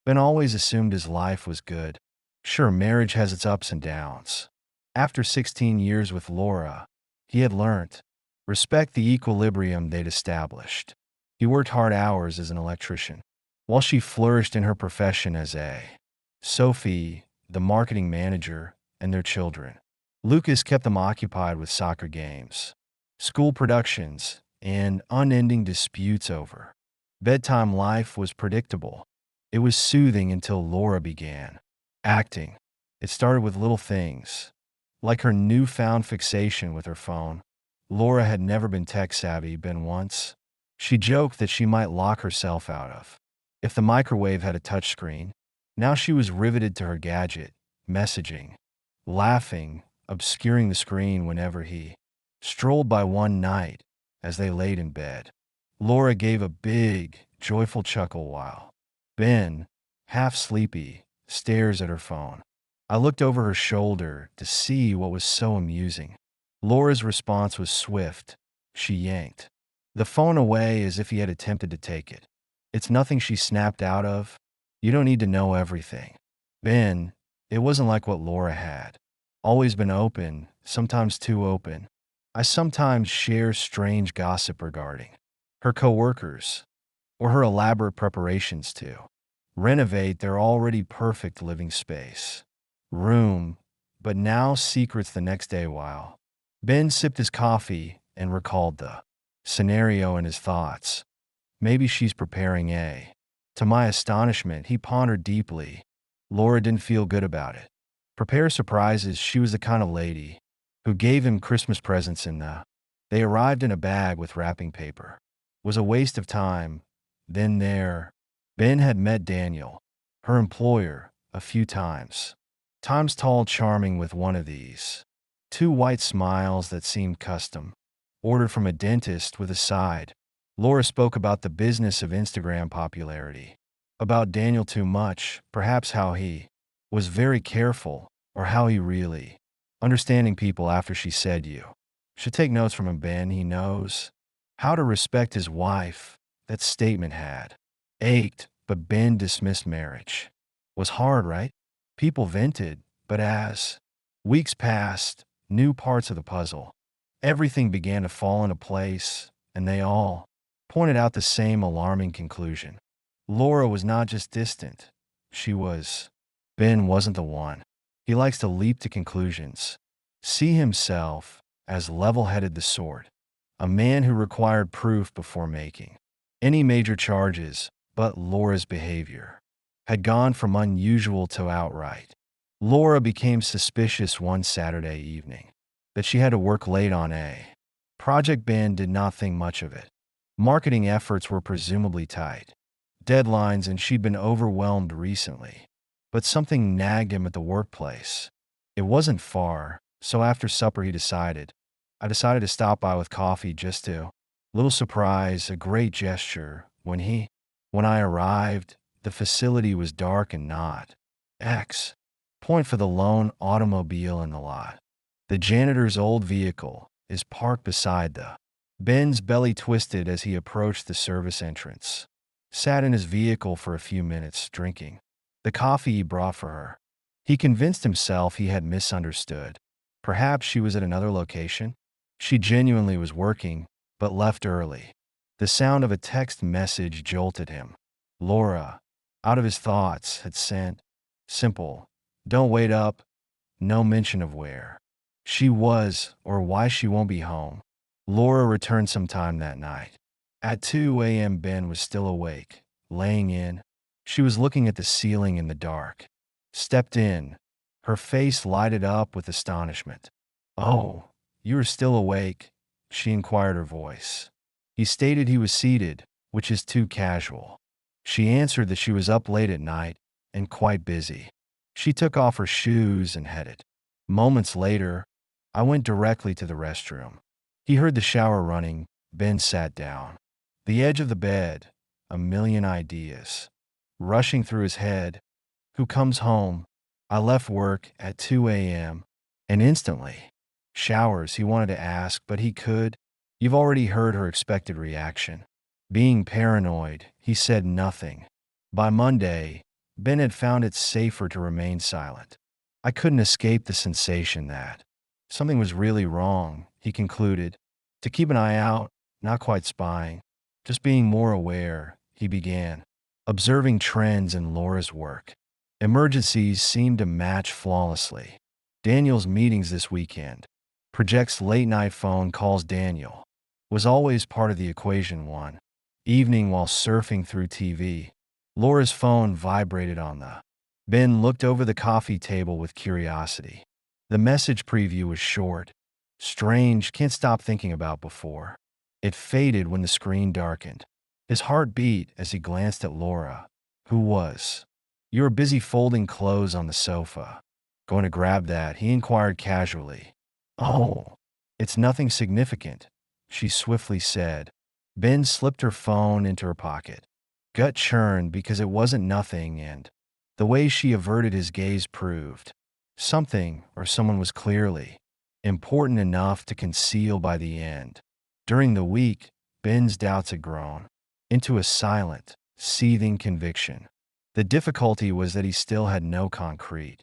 Ben always assumed his life was good. Sure, marriage has its ups and downs. After 16 years with Laura, he had learnt respect the equilibrium they'd established. He worked hard hours as an electrician, while she flourished in her profession as a Sophie, the marketing manager, and their children. Lucas kept them occupied with soccer games, school productions, and unending disputes over. Bedtime life was predictable. It was soothing until Laura began acting. It started with little things, like her newfound fixation with her phone. Laura had never been tech-savvy, been once. She joked that she might lock herself out of if the microwave had a touchscreen. Now she was riveted to her gadget, messaging, laughing, obscuring the screen whenever he strolled by one night as they laid in bed. Laura gave a big, joyful chuckle while Ben, half sleepy, stares at her phone. I looked over her shoulder to see what was so amusing. Laura's response was swift. She yanked the phone away as if he had attempted to take it. It's nothing, she snapped out of. You don't need to know everything. Ben, it wasn't like what Laura had always been open, sometimes too open. I sometimes share strange gossip regarding her coworkers or her elaborate preparations to renovate their already perfect living space. Room, but now secrets the next day while Ben sipped his coffee and recalled the scenario in his thoughts. Maybe she's preparing a. To my astonishment, he pondered deeply. Laura didn't feel good about it. Prepare surprises, she was the kind of lady who gave him Christmas presents in the. They arrived in a bag with wrapping paper. Was a waste of time. Then Ben had met Daniel, her employer, a few times. Times tall, charming with one of these. Two white smiles that seemed custom. Ordered from a dentist with a side. Laura spoke about the business of Instagram popularity. About Daniel too much, perhaps how he was very careful, or how he really understanding people after she said you should take notes from him, Ben. He knows how to respect his wife. That statement had ached, but Ben dismissed marriage. Was hard, right? People vented, but as weeks passed, new parts of the puzzle, everything began to fall into place, and they all pointed out the same alarming conclusion. Laura was not just distant. She was. Ben wasn't the one. He likes to leap to conclusions, see himself as level-headed the sort, a man who required proof before making any major charges, but Laura's behavior had gone from unusual to outright. Laura became suspicious one Saturday evening that she had to work late on a project. Ben did not think much of it. Marketing efforts were presumably tight deadlines, and she'd been overwhelmed recently. But something nagged him at the workplace. It wasn't far, so after supper I decided to stop by with coffee just to. Little surprise, a great gesture. When I arrived, the facility was dark and not X. Point for the lone automobile in the lot. The janitor's old vehicle is parked beside the. Ben's belly twisted as he approached the service entrance. Sat in his vehicle for a few minutes, drinking the coffee he brought for her. He convinced himself he had misunderstood. Perhaps she was at another location. She genuinely was working, but left early. The sound of a text message jolted him. Laura, out of his thoughts, had sent. Simple. Don't wait up. No mention of where she was or why she won't be home. Laura returned sometime that night. At 2 a.m. Ben was still awake, laying in. She was looking at the ceiling in the dark. Stepped in. Her face lighted up with astonishment. Oh, you are still awake? She inquired, her voice. He stated he was seated, which is too casual. She answered that she was up late at night and quite busy. She took off her shoes and headed. Moments later, I went directly to the restroom. He heard the shower running. Ben sat down. The edge of the bed, a million ideas rushing through his head. Who comes home? I left work at 2 a.m. and instantly. Showers, he wanted to ask, but he could. You've already heard her expected reaction. Being paranoid, he said nothing. By Monday, Ben had found it safer to remain silent. I couldn't escape the sensation that something was really wrong, he concluded. To keep an eye out, not quite spying, just being more aware, he began, observing trends in Laura's work. Emergencies seemed to match flawlessly. Daniel's meetings this weekend, projects late-night phone calls Daniel, was always part of the equation. One evening while surfing through TV, Laura's phone vibrated on the. Ben looked over the coffee table with curiosity. The message preview was short. Strange, can't stop thinking about before. It faded when the screen darkened. His heart beat as he glanced at Laura, who was. You were busy folding clothes on the sofa. Going to grab that, he inquired casually. Oh, it's nothing significant, she swiftly said. Ben slipped her phone into her pocket. Gut churned because it wasn't nothing, and the way she averted his gaze proved something or someone was clearly important enough to conceal by the end. During the week, Ben's doubts had grown into a silent, seething conviction. The difficulty was that he still had no concrete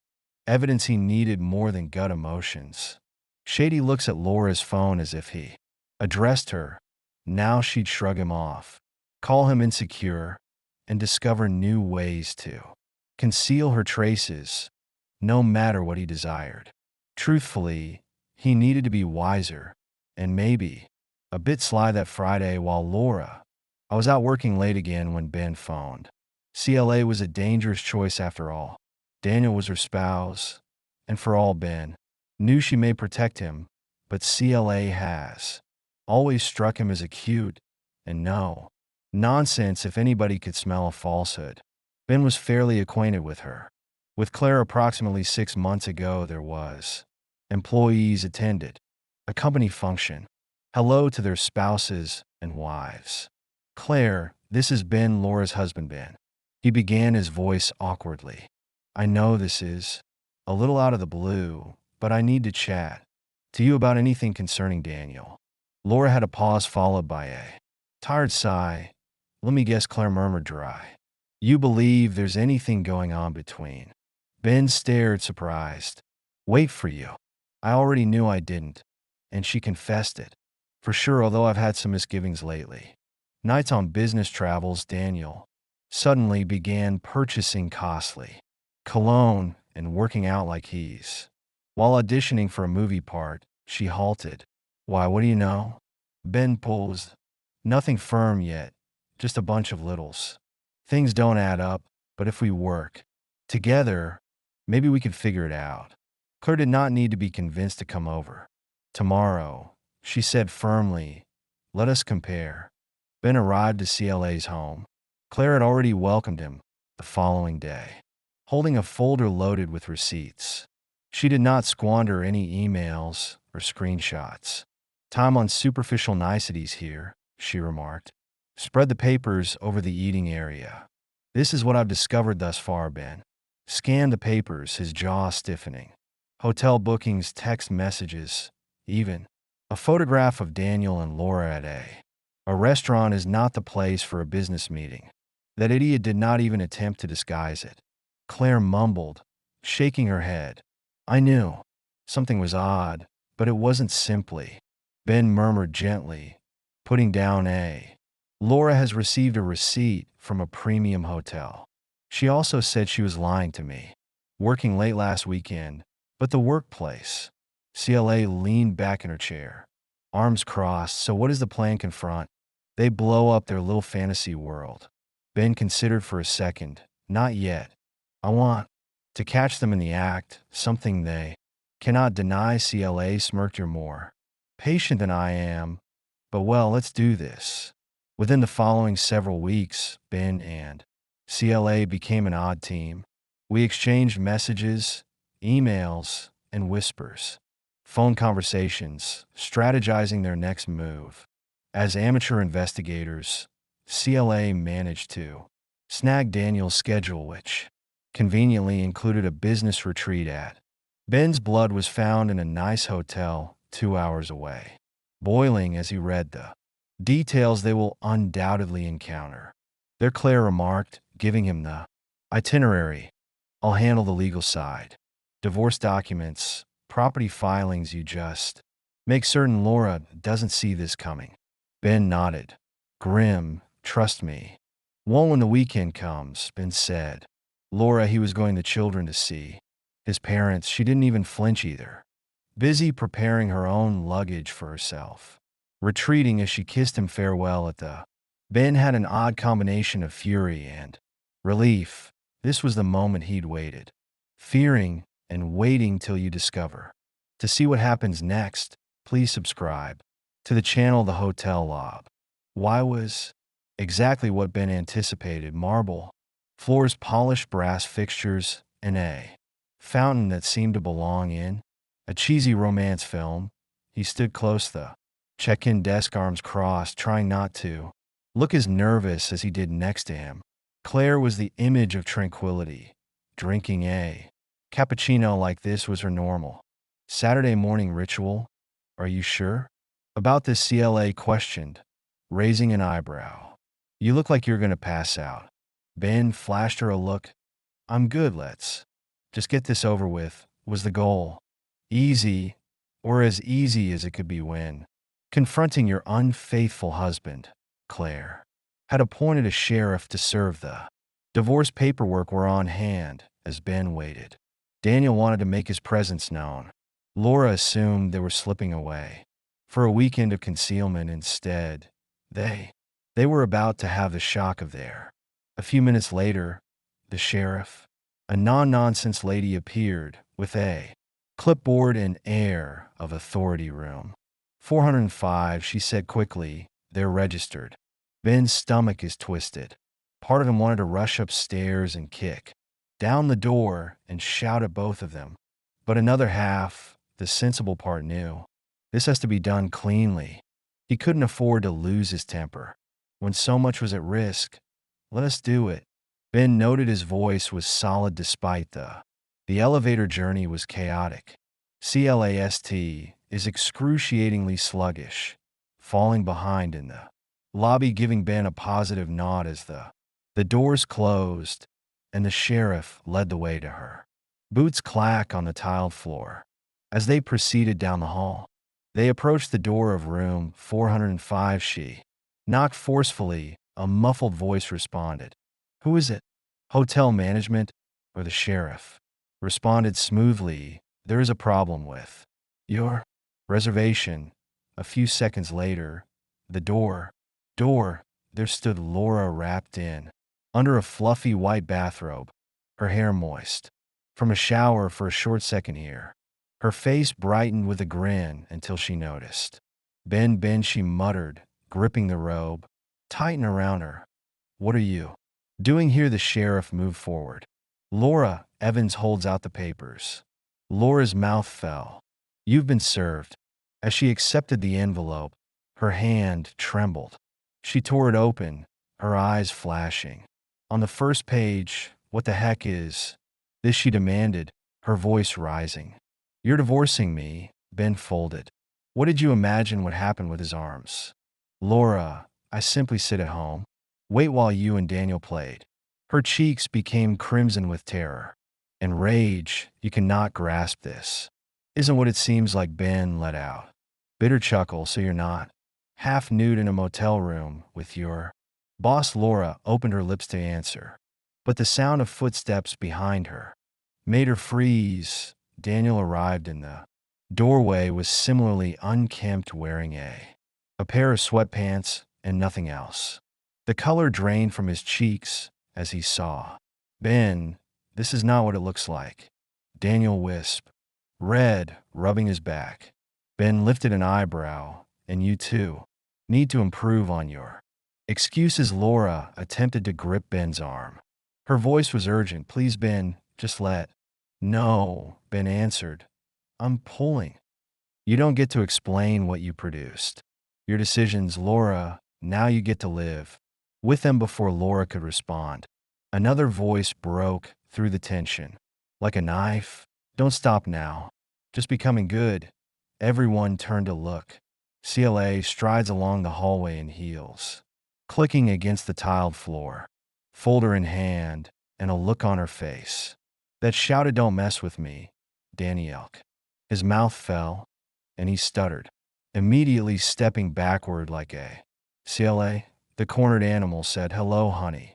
evidence. He needed more than gut emotions. Shady looks at Laura's phone as if he addressed her. Now she'd shrug him off, call him insecure, and discover new ways to conceal her traces, no matter what he desired. Truthfully, he needed to be wiser, and maybe a bit sly. That Friday while I was out working late again when Ben phoned. CLA was a dangerous choice after all. Daniel was her spouse, and for all Ben knew, she may protect him, but CLA has always struck him as acute and no nonsense if anybody could smell a falsehood. Ben was fairly acquainted with her. With Claire approximately 6 months ago, there was. Employees attended a company function. Hello to their spouses and wives. Claire, this is Ben, Laura's husband, Ben. He began, his voice awkwardly. I know this is a little out of the blue, but I need to chat to you about anything concerning Daniel. Laura had a pause followed by a tired sigh. Let me guess, Claire murmured dry. You believe there's anything going on between? Ben stared, surprised. Wait for you. I already knew I didn't, and she confessed it. For sure, although I've had some misgivings lately. Nights on business travels, Daniel suddenly began purchasing costly cologne and working out like he's. While auditioning for a movie part, she halted. Why, what do you know? Ben paused. Nothing firm yet, just a bunch of littles. Things don't add up, but if we work together, maybe we could figure it out. Claire did not need to be convinced to come over. Tomorrow, she said firmly, let us compare. Ben arrived at CLA's home. Claire had already welcomed him the following day, holding a folder loaded with receipts. She did not squander any emails or screenshots. Time on superficial niceties here, she remarked. Spread the papers over the eating area. This is what I've discovered thus far, Ben. Scanned the papers, his jaw stiffening. Hotel bookings, text messages, even a photograph of Daniel and Laura at a restaurant is not the place for a business meeting. That idiot did not even attempt to disguise it. Claire mumbled, shaking her head. I knew something was odd, but it wasn't simply. Ben murmured gently, putting down a. Laura has received a receipt from a premium hotel. She also said she was lying to me. Working late last weekend, but the workplace. CLA leaned back in her chair, arms crossed. So what is the plan? Confront. They blow up their little fantasy world. Ben considered for a second. Not yet. I want to catch them in the act, something they cannot deny. CLA smirked. You're more patient than I am, but well, let's do this. Within the following several weeks, Ben and CLA became an odd team. We exchanged messages, emails, and whispers. Phone conversations, strategizing their next move. As amateur investigators, CLA managed to snag Daniel's schedule, which conveniently included a business retreat at. Ben's blood was found in a nice hotel 2 hours away, boiling as he read the details they will undoubtedly encounter. There, Claire remarked, giving him the Itinerary. I'll handle the legal side. Divorce documents, property filings, you just make certain Laura doesn't see this coming. Ben nodded. Grim, trust me. Won't when the weekend comes, Ben said. Laura, he was going the children to see. His parents, she didn't even flinch either. Busy preparing her own luggage for herself. Retreating as she kissed him farewell at the. Ben had an odd combination of fury and relief. This was the moment he'd waited. Fearing and waiting till you discover. To see what happens next, please subscribe to the channel The Hotel Lob. Why was exactly what Ben anticipated: marble, floors, polished brass fixtures, and a fountain that seemed to belong in a cheesy romance film. He stood close, the check-in desk, arms crossed, trying not to look as nervous as he did next to him. Claire was the image of tranquility. Drinking a cappuccino like this was her normal Saturday morning ritual. Are you sure about this? CLA questioned, raising an eyebrow. You look like you're going to pass out. Ben flashed her a look. I'm good, let's just get this over with, was the goal. Easy, or as easy as it could be when confronting your unfaithful husband. Claire had appointed a sheriff to serve. The divorce paperwork were on hand as Ben waited. Daniel wanted to make his presence known. Laura assumed they were slipping away for a weekend of concealment. Instead, they were about to have the shock of their. A few minutes later, the sheriff, a non-nonsense lady, appeared with a clipboard and air of authority. Room 405, she said quickly. They're registered. Ben's stomach is twisted. Part of him wanted to rush upstairs and kick down the door and shout at both of them. But another half, the sensible part, knew this has to be done cleanly. He couldn't afford to lose his temper when so much was at risk. Let us do it. Ben noted his voice was solid despite the elevator journey was chaotic. CLAST is excruciatingly sluggish, falling behind in the lobby, giving Ben a positive nod as the doors closed and the sheriff led the way to her. Boots clack on the tiled floor. As they proceeded down the hall, they approached the door of room 405. She knocked forcefully. A muffled voice responded. Who is it? Hotel management or the sheriff? Responded smoothly. There is a problem with your reservation. A few seconds later, the door, there stood Laura, wrapped in under a fluffy white bathrobe, her hair moist from a shower for a short second here. Her face brightened with a grin until she noticed Ben, she muttered, gripping the robe tighten around her. What are you doing here? The sheriff moved forward. Laura, Evans holds out the papers. Laura's mouth fell. You've been served. As she accepted the envelope, her hand trembled. She tore it open, her eyes flashing. On the first page, what the heck is this? She demanded, her voice rising. You're divorcing me. Ben folded. What did you imagine would happen with his arms? Laura, I simply sit at home, wait while you and Daniel played. Her cheeks became crimson with terror and rage. You cannot grasp this. Isn't what it seems like. Ben let out bitter chuckle. So you're not half nude in a motel room with your boss? Laura opened her lips to answer, but the sound of footsteps behind her made her freeze. Daniel arrived in the doorway, was similarly unkempt, wearing a pair of sweatpants and nothing else. The color drained from his cheeks as he saw Ben. This is not what it looks like. Daniel whisped, red, rubbing his back. Ben lifted an eyebrow. And you too need to improve on your excuses. Laura attempted to grip Ben's arm. Her voice was urgent. Please, Ben, just let. No, Ben answered. I'm pulling. You don't get to explain what you produced. Your decisions, Laura. Now you get to live with them. Before Laura could respond, another voice broke through the tension. Like a knife. Don't stop now. Just becoming good. Everyone turned to look. CLA strides along the hallway in heels, clicking against the tiled floor. Folder in hand, and a look on her face that shouted, "Don't mess with me, Daniel." His mouth fell, and he stuttered, immediately stepping backward like a CLA. The cornered animal said, "Hello, honey,"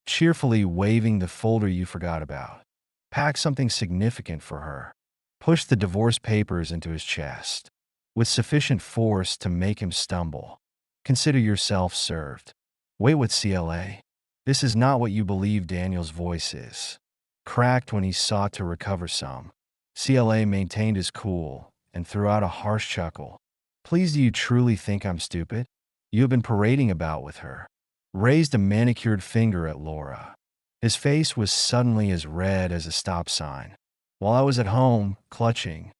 cheerfully waving the folder you forgot about. Pack something significant for her. Push the divorce papers into his chest with sufficient force to make him stumble. Consider yourself served. Wait, what, CLA? This is not what you believe. Daniel's voice is cracked when he sought to recover some. CLA maintained his cool and threw out a harsh chuckle. "Please, do you truly think I'm stupid? You have been parading about with her." Raised a manicured finger at Laura. His face was suddenly as red as a stop sign. "While I was at home, clutching."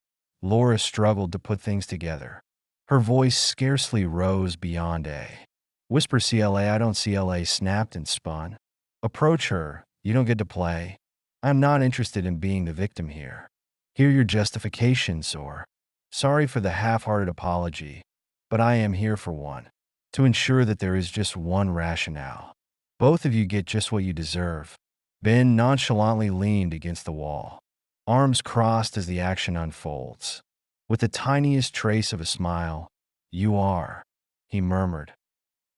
Laura struggled to put things together. Her voice scarcely rose beyond a whisper. "CLA, I don't." CLA snapped and spun. "Approach her. You don't get to play. I'm not interested in being the victim here. Hear your justifications, or sorry for the half-hearted apology, but I am here for one. To ensure that there is just one rationale. Both of you get just what you deserve." Ben nonchalantly leaned against the wall, arms crossed as the action unfolds. With the tiniest trace of a smile, "You are," he murmured.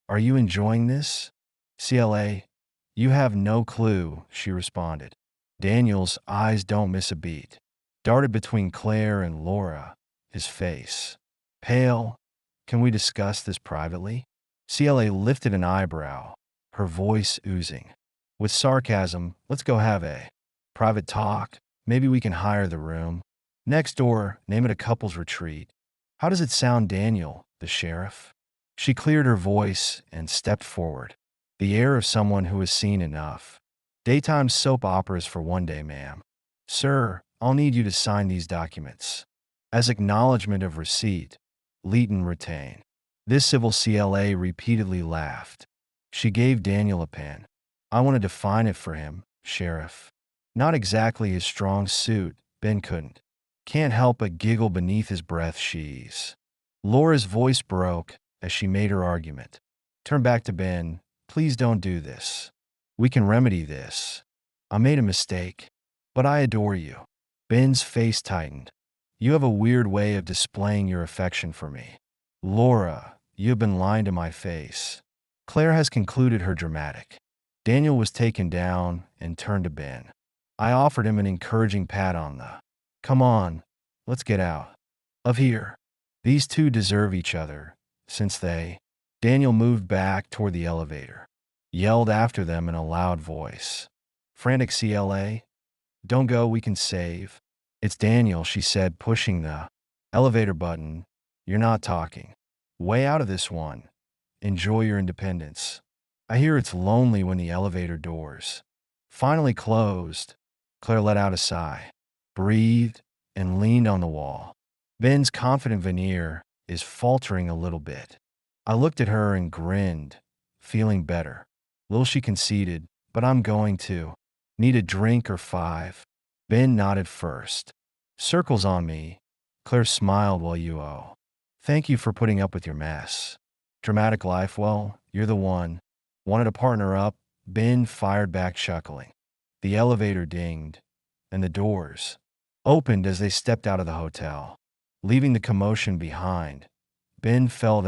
"Are you enjoying this?" CLA, "You have no clue," she responded. Daniel's eyes, don't miss a beat, darted between Claire and Laura, his face pale. "Can we discuss this privately?" CLA lifted an eyebrow, her voice oozing with sarcasm. "Let's go have a private talk. Maybe we can hire the room next door, name it a couple's retreat. How does it sound, Daniel, the sheriff?" She cleared her voice and stepped forward, the air of someone who has seen enough daytime soap operas for one day. "Ma'am." "Sir, I'll need you to sign these documents as acknowledgement of receipt." Leighton retained. This civil. CLA repeatedly laughed. She gave Daniel a pen. "I want to define it for him, Sheriff. Not exactly his strong suit." Ben can't help but giggle beneath his breath. "She's." Laura's voice broke as she made her argument. Turn back to Ben. "Please don't do this. We can remedy this. I made a mistake, but I adore you." Ben's face tightened. "You have a weird way of displaying your affection for me. Laura, you have been lying to my face." Claire has concluded her dramatic. Daniel was taken down and turned to Ben. I offered him an encouraging pat on the "Come on, let's get out of here. These two deserve each other, since they." Daniel moved back toward the elevator, yelled after them in a loud voice. Frantic. CLA, "Don't go, we can save." "It's Daniel," she said, pushing the elevator button. "You're not talking. Way out of this one. Enjoy your independence." I hear it's lonely when the elevator doors finally closed. Claire let out a sigh, breathed, and leaned on the wall. Ben's confident veneer is faltering a little bit. I looked at her and grinned, feeling better. "Lil," she conceded, "but I'm going to need a drink or five." Ben nodded first. "Circles on me." Claire smiled. "Well, you owe. Thank you for putting up with your mess. Dramatic life. Well, you're the one. Wanted to partner up." Ben fired back, chuckling. The elevator dinged, and the doors opened as they stepped out of the hotel, leaving the commotion behind. Ben felt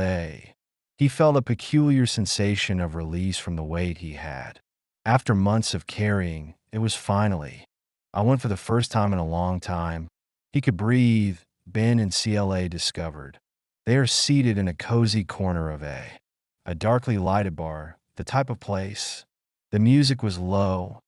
he felt a peculiar sensation of release from the weight he had. After months of carrying, it was finally, I went for the first time in a long time. He could breathe. Ben and CLA discovered. They are seated in a cozy corner of a darkly lighted bar, the type of place. The music was low,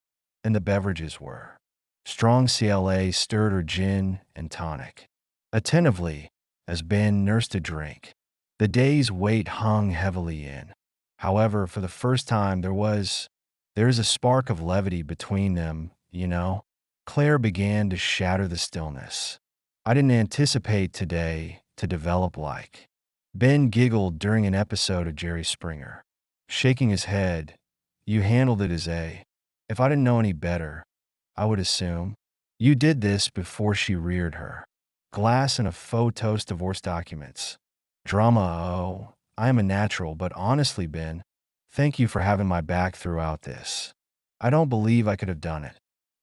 and the beverages were strong. CLA stirred her gin and tonic attentively as Ben nursed a drink. The day's weight hung heavily in. However, for the first time, there is a spark of levity between them, you know? Claire began to shatter the stillness. "I didn't anticipate today to develop like." Ben giggled during an episode of Jerry Springer, shaking his head. "You handled it as a. If I didn't know any better, I would assume you did this before." She reared her glass and a faux toast. "Divorce documents. Drama. Oh, I am a natural, but honestly, Ben, thank you for having my back throughout this. I don't believe I could have done it.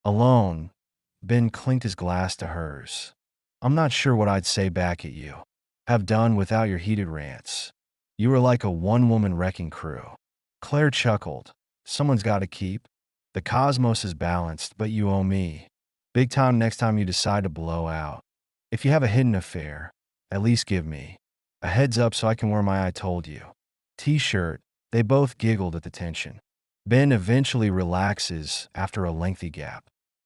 Alone, Ben clinked his glass to hers. I'm not sure what I'd say back at you. Have done without your heated rants. You were like a one-woman wrecking crew. Claire chuckled. Someone's got to keep. The cosmos is balanced, but you owe me. Big time next time you decide to blow out. If you have a hidden affair, at least give me a heads up so I can wear my I told you t-shirt. They both giggled at the tension. Ben eventually relaxes after a lengthy gap.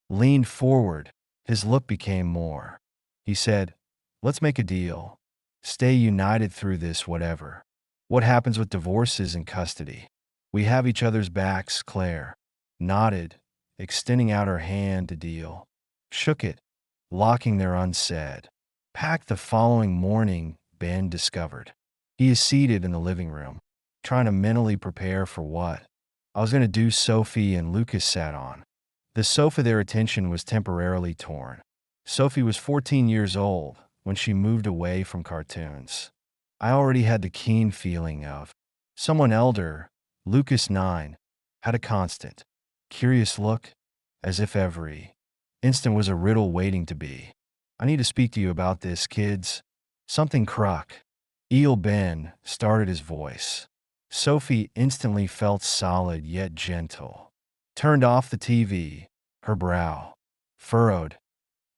Leaned forward. His look became more. He said, let's make a deal. Stay united through this, whatever. What happens with divorces and custody? We have each other's backs, Claire. Nodded, extending out her hand to deal. Shook it, locking their unsaid. Packed the following morning, Ben discovered. He is seated in the living room, trying to mentally prepare for what I was going to do. Sophie and Lucas sat on the sofa. Their attention was temporarily torn. Sophie was 14 years old when she moved away from cartoons. I already had the keen feeling of someone elder. Lucas, 9, had a constant, curious look, as if every instant was a riddle waiting to be. I need to speak to you about this, kids. Something cruck. Eel Ben started his voice. Sophie instantly felt solid yet gentle. Turned off the TV, her brow furrowed.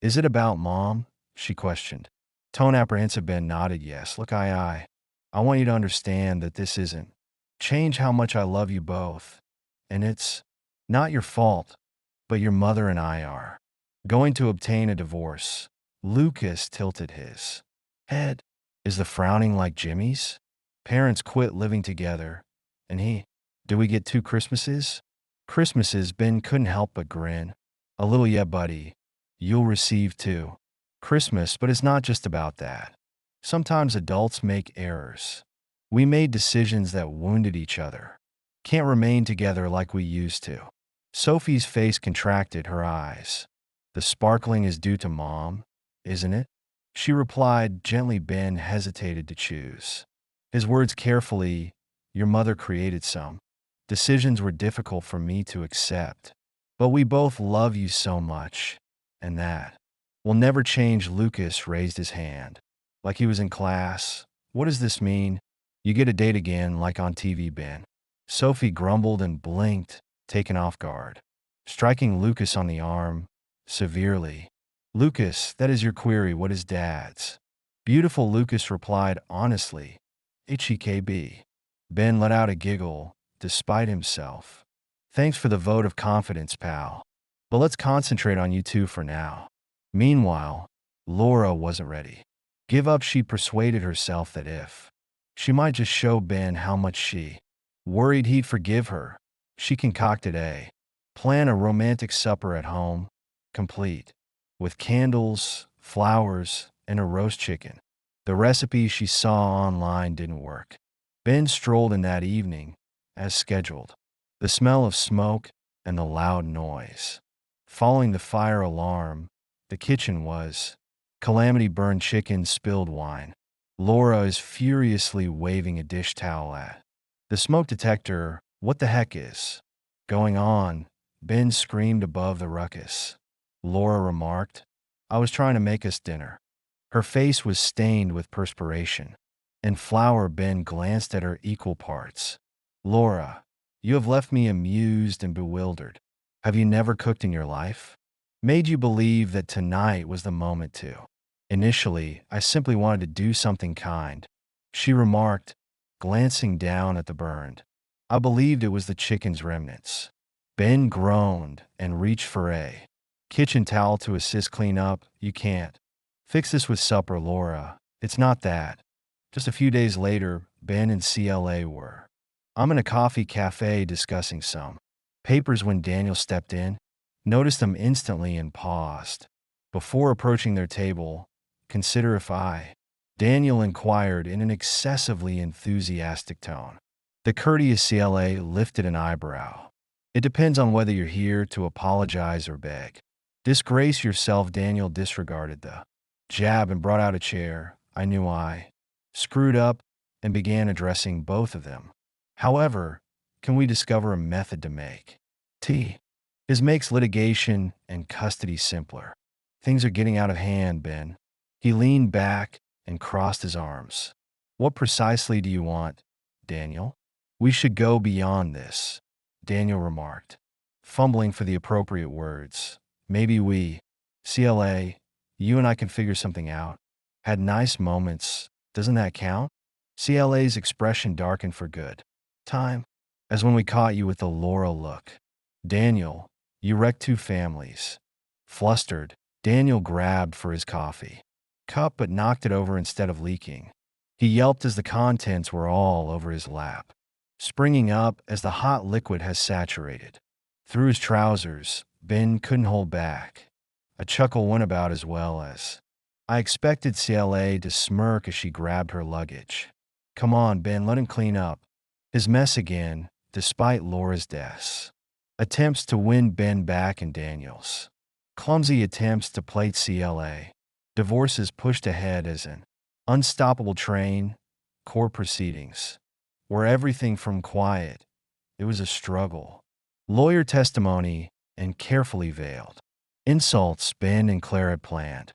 Is it about Mom? She questioned. Tone apprehensive. Ben nodded yes. Look, I want you to understand that this isn't change how much I love you both. And it's not your fault, but your mother and I are going to obtain a divorce. Lucas tilted his head. Is the frowning like Jimmy's? Parents quit living together, and do we get 2 Christmases? Christmases. Ben couldn't help but grin. A little, yeah, buddy. You'll receive 2 Christmas, but it's not just about that. Sometimes adults make errors. We made decisions that wounded each other. Can't remain together like we used to. Sophie's face contracted, her eyes. The sparkling is due to Mom, isn't it? She replied gently. Ben hesitated to choose his words carefully. Your mother created some decisions were difficult for me to accept, but we both love you so much, and that will never change. Lucas raised his hand, like he was in class. What does this mean? You get a date again, like on TV, Ben. Sophie grumbled and blinked, taken off guard, striking Lucas on the arm severely. Lucas, that is your query. What is Dad's? Beautiful, Lucas replied honestly. HEKB. Ben let out a giggle, despite himself. Thanks for the vote of confidence, pal. But let's concentrate on you two for now. Meanwhile, Laura wasn't ready. Give up. She persuaded herself that if she might just show Ben how much she worried he'd forgive her, she concocted a plan, a romantic supper at home, complete with candles, flowers, and a roast chicken. The recipe she saw online didn't work. Ben strolled in that evening, as scheduled. The smell of smoke and the loud noise following the fire alarm. The kitchen was calamity. Burned chicken, spilled wine. Laura is furiously waving a dish towel at the smoke detector. What the heck is going on? Ben screamed above the ruckus. Laura remarked, I was trying to make us dinner. Her face was stained with perspiration and flour. Ben glanced at her equal parts. Laura, you have left me amused and bewildered. Have you never cooked in your life? Made you believe that tonight was the moment to. Initially, I simply wanted to do something kind, she remarked, glancing down at the burned. I believed it was the chicken's remnants. Ben groaned and reached for a kitchen towel to assist clean up. You can't fix this with supper, Laura. It's not that. Just a few days later, Ben and CLA were. I'm in a coffee cafe discussing some papers when Daniel stepped in, noticed them instantly and paused. Before approaching their table, consider if Daniel inquired in an excessively enthusiastic tone. The courteous CLA lifted an eyebrow. It depends on whether you're here to apologize or beg. Disgrace yourself. Daniel disregarded the jab and brought out a chair. I knew I screwed up and began addressing both of them. However, can we discover a method to make tea? His makes litigation and custody simpler. Things are getting out of hand, Ben. He leaned back and crossed his arms. What precisely do you want, Daniel? We should go beyond this, Daniel remarked, fumbling for the appropriate words. Maybe we, CLA, you and I can figure something out. Had nice moments. Doesn't that count? CLA's expression darkened for good. Time, as when we caught you with the Laura look. Daniel, you wrecked two families. Flustered, Daniel grabbed for his coffee cup but knocked it over instead of leaking. He yelped as the contents were all over his lap, springing up as the hot liquid has saturated. Through his trousers, Ben couldn't hold back. A chuckle went about as well as, I expected CLA to smirk as she grabbed her luggage. Come on, Ben, let him clean up. His mess again, despite Laura's deaths. Attempts to win Ben back in Daniels. Clumsy attempts to plate CLA. Divorces pushed ahead as an unstoppable train. Court proceedings were everything from quiet. It was a struggle. Lawyer testimony and carefully veiled. Insults Ben and Claire had planned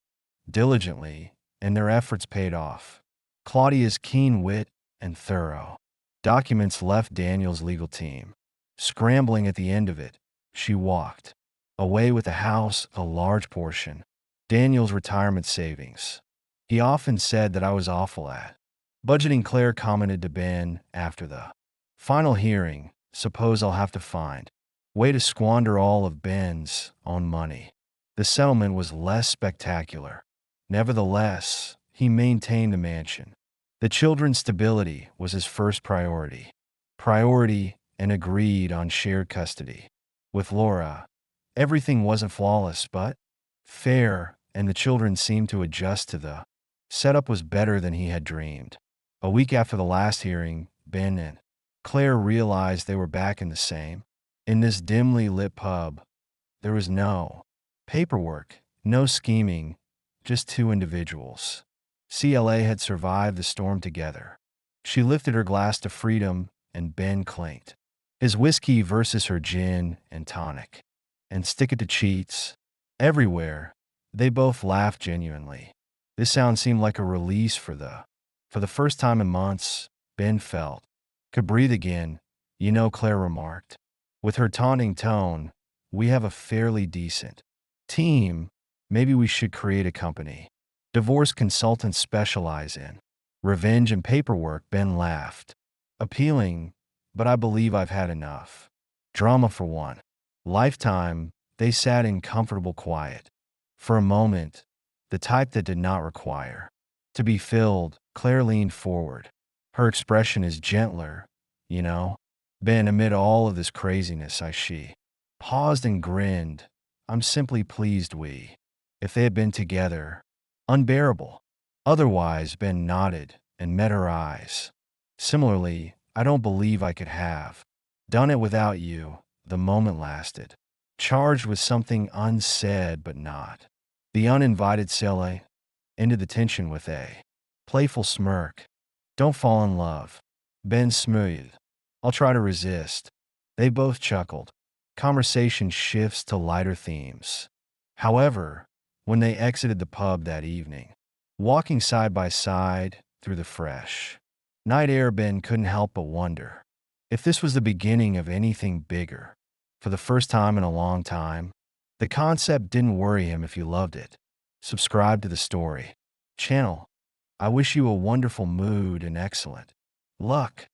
diligently, and their efforts paid off. Claudia's keen wit and thorough documents left Daniel's legal team scrambling at the end of it. She walked away with the house, a large portion, Daniel's retirement savings. He often said that I was awful at budgeting. Claire commented to Ben after the final hearing, suppose I'll have to find way to squander all of Ben's own money. The settlement was less spectacular. Nevertheless, he maintained the mansion. The children's stability was his first priority. And agreed on shared custody. With Laura, everything wasn't flawless but fair, and the children seemed to adjust to the setup was better than he had dreamed. A week after the last hearing, Ben and Claire realized they were back in this dimly lit pub. There was no paperwork, no scheming, just two individuals. CLA had survived the storm together. She lifted her glass to freedom, and Ben clinked his whiskey versus her gin and tonic. And stick it to cheats. Everywhere, they both laughed genuinely. This sound seemed like a release for the first time in months, Ben felt. Could breathe again, you know, Claire remarked. With her taunting tone, we have a fairly decent team. Maybe we should create a company. Divorce consultants specialize in revenge and paperwork. Ben laughed. Appealing, but I believe I've had enough. Drama for one lifetime. They sat in comfortable quiet. For a moment, the type that did not require to be filled. Claire leaned forward. Her expression is gentler, you know. Ben, amid all of this craziness, she paused and grinned. I'm simply pleased if they had been together, unbearable. Otherwise, Ben nodded and met her eyes. Similarly, I don't believe I could have done it without you. The moment lasted, charged with something unsaid but not. The uninvited Sele ended the tension with a playful smirk. Don't fall in love. Ben smoothed. I'll try to resist. They both chuckled. Conversation shifts to lighter themes. However, when they exited the pub that evening, walking side by side through the fresh night air, Ben couldn't help but wonder if this was the beginning of anything bigger. For the first time in a long time, the concept didn't worry him if you loved it. Subscribe to the story channel. I wish you a wonderful mood and excellent luck.